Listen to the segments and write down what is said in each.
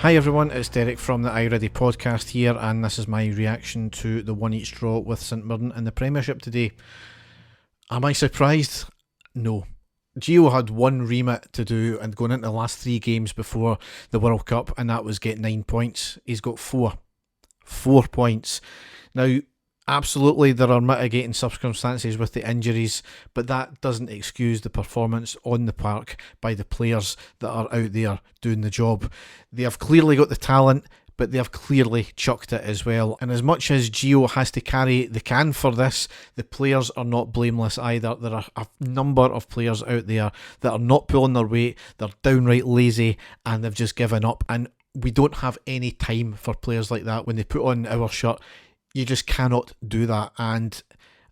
Hi everyone, it's Derek from the iReady podcast here, and this is my reaction to the one each draw with St Mirren in the Premiership today. Am I surprised? No. Gio had one remit to do and going into the last 3 games before the World Cup, and that was get 9 points. He's got 4. 4 points. Now, absolutely there are mitigating circumstances with the injuries, but that doesn't excuse the performance on the park by the players that are out there doing the job. They have clearly got the talent, but they have clearly chucked it as well. And as much as Gio has to carry the can for this, the players are not blameless either. There are a number of players out there that are not pulling their weight, they're downright lazy, and they've just given up. And we don't have any time for players like that. When they put on our shirt, you just cannot do that. And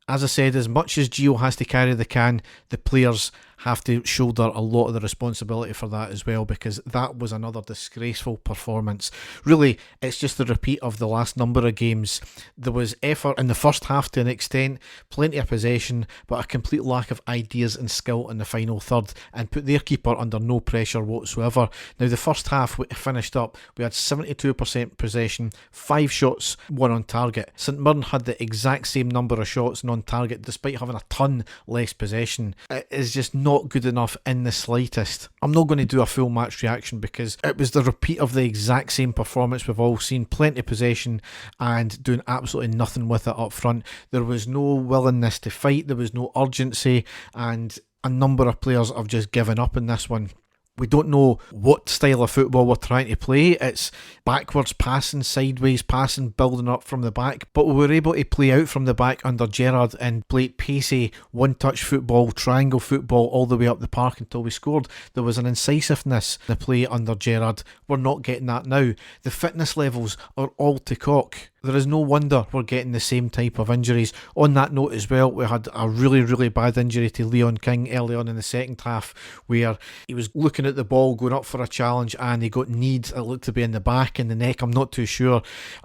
as I said, as much as Gio has to carry the can, the players have to shoulder a lot of the responsibility for that as well, because that was another disgraceful performance. Really, it's just the repeat of the last number of games. There was effort in the first half to an extent, plenty of possession, but a complete lack of ideas and skill in the final third, and put their keeper under no pressure whatsoever. Now, the first half we finished up, we had 72% possession, 5 shots, 1 on target. St Mirren had the exact same number of shots and on target despite having a ton less possession. It is just not good enough in the slightest. I'm not going to do a full match reaction because it was the repeat of the exact same performance we've all seen. Plenty of possession and doing absolutely nothing with it up front. There was no willingness to fight, there was no urgency, and a number of players have just given up in this one. We don't know what style of football we're trying to play. It's backwards passing, sideways passing, building up from the back. But we were able to play out from the back under Gerrard and play pacey, one-touch football, triangle football all the way up the park until we scored. There was an incisiveness in the play under Gerrard. We're not getting that now. The fitness levels are all to cock. There is no wonder we're getting the same type of injuries. On that note as well, we had a really bad injury to Leon King early on in the second half, where he was looking at the ball, going up for a challenge, and he got kneed. It looked to be in the back, in the neck, I'm not too sure.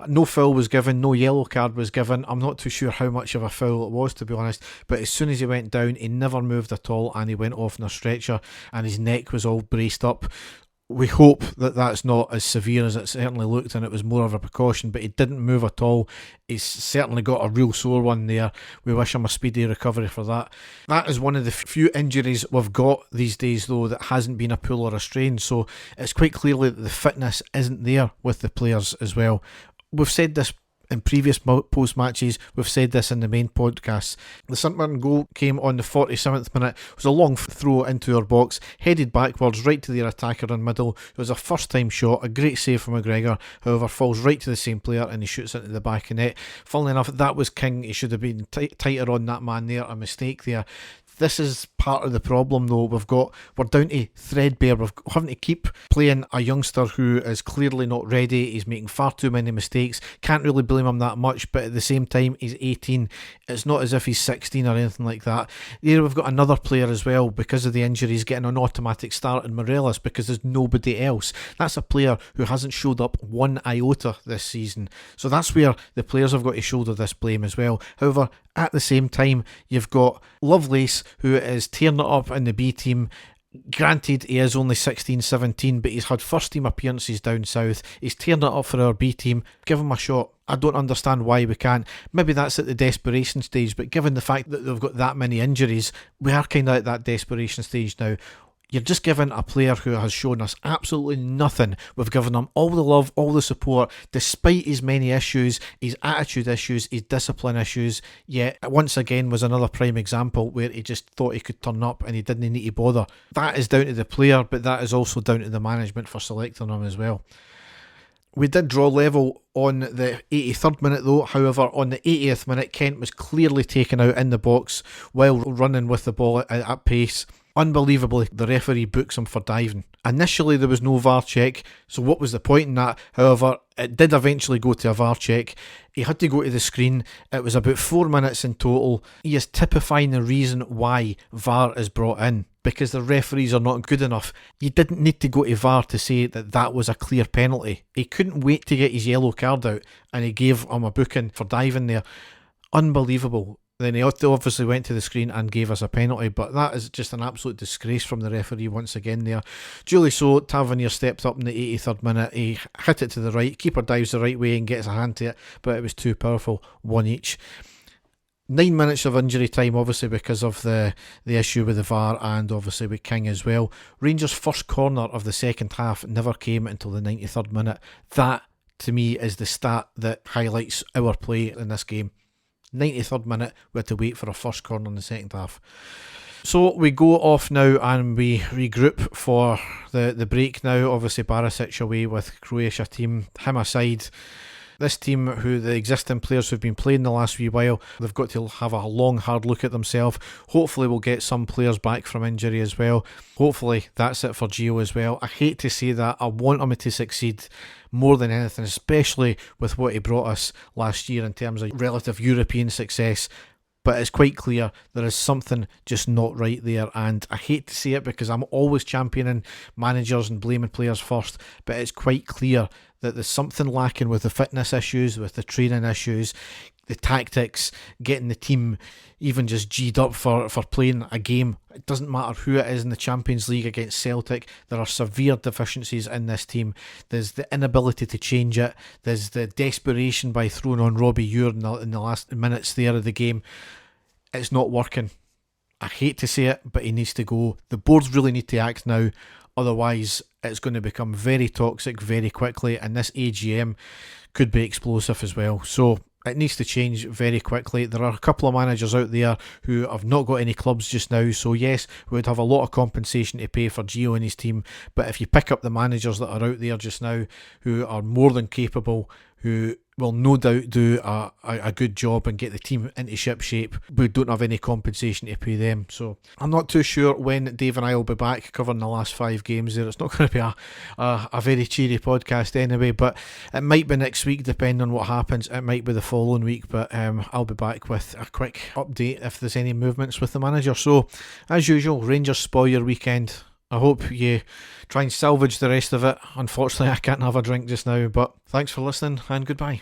No foul was given, no yellow card was given. I'm not too sure how much of a foul it was, to be honest, but as soon as he went down, he never moved at all, and he went off in a stretcher, and his neck was all braced up. We hope that that's not as severe as it certainly looked, and it was more of a precaution, but he didn't move at all. He's certainly got a real sore one there. We wish him a speedy recovery for that. That is one of the few injuries we've got these days, though, that hasn't been a pull or a strain, so it's quite clearly that the fitness isn't there with the players as well. We've said this in previous post matches, we've said this in the main podcast. The St Mirren goal came on the 47th minute. It was a long throw into our box, headed backwards right to their attacker in middle. It was a first time shot, a great save from McGregor, however falls right to the same player and he shoots into the back of net. Funnily enough, that was King. He should have been tighter on that man there, a mistake there. This is part of the problem though. We're down to threadbare. We're having to keep playing a youngster who is clearly not ready. He's making far too many mistakes. Can't really blame him that much, but at the same time, he's 18. It's not as if he's 16 or anything like that. Here we've got another player as well, because of the injuries, getting an automatic start in Morelos because there's nobody else. That's a player who hasn't showed up one iota this season. So that's where the players have got to shoulder this blame as well. However, at the same time, you've got Lovelace, who is tearing it up in the B team. Granted, he is only 16-17, but he's had first team appearances down south. He's tearing it up for our B team. Give him a shot. I don't understand why we can't. Maybe that's at the desperation stage, but given the fact that they've got that many injuries, we are kind of at that desperation stage now. You're just giving a player who has shown us absolutely nothing. We've given him all the love, all the support, despite his many issues, his attitude issues, his discipline issues. Yet, once again, was another prime example where he just thought he could turn up and he didn't need to bother. That is down to the player, but that is also down to the management for selecting him as well. We did draw level on the 83rd minute though. However, on the 80th minute, Kent was clearly taken out in the box while running with the ball at pace. Unbelievably, the referee books him for diving. Initially, there was no VAR check, so what was the point in that? However, it did eventually go to a VAR check. He had to go to the screen. It was about 4 minutes in total. He is typifying the reason why VAR is brought in, because the referees are not good enough. You didn't need to go to VAR to say that that was a clear penalty. He couldn't wait to get his yellow card out, and he gave him a booking for diving there. Unbelievable. Then he obviously went to the screen and gave us a penalty, but that is just an absolute disgrace from the referee once again there. Duly so, Tavernier stepped up in the 83rd minute, he hit it to the right, keeper dives the right way and gets a hand to it, but it was too powerful, one each. 9 minutes of injury time, obviously because of the issue with the VAR and obviously with King as well. Rangers' first corner of the second half never came until the 93rd minute. That, to me, is the stat that highlights our play in this game. 93rd minute, we had to wait for a first corner in the second half. So we go off now and we regroup for the break now. Obviously Barisic away with Croatia team, him aside. This team, who the existing players who've been playing the last wee while, they've got to have a long hard look at themselves. Hopefully we'll get some players back from injury as well. Hopefully that's it for Gio as well. I hate to say that, I want him to succeed more than anything, especially with what he brought us last year in terms of relative European success. But it's quite clear there is something just not right there, and I hate to say it because I'm always championing managers and blaming players first, but it's quite clear that there's something lacking with the fitness issues, with the training issues, the tactics, getting the team even just G'd up for playing a game. It doesn't matter who it is in the Champions League against Celtic, there are severe deficiencies in this team. There's the inability to change it, there's the desperation by throwing on Robbie Ure in the last minutes there of the game. It's not working. I hate to say it, but he needs to go. The boards really need to act now, otherwise it's going to become very toxic very quickly, and this AGM could be explosive as well. So it needs to change very quickly. There are a couple of managers out there who have not got any clubs just now, so yes, we would have a lot of compensation to pay for Gio and his team, but if you pick up the managers that are out there just now who are more than capable, who will no doubt do a good job and get the team into ship shape, we don't have any compensation to pay them. So I'm not too sure when Dave and I will be back covering the last 5 games there. It's not going to be a very cheery podcast anyway, but it might be next week depending on what happens. It might be the following week, but I'll be back with a quick update if there's any movements with the manager. So as usual, Rangers spoil your weekend. I hope you try and salvage the rest of it. Unfortunately, I can't have a drink just now, but thanks for listening and goodbye.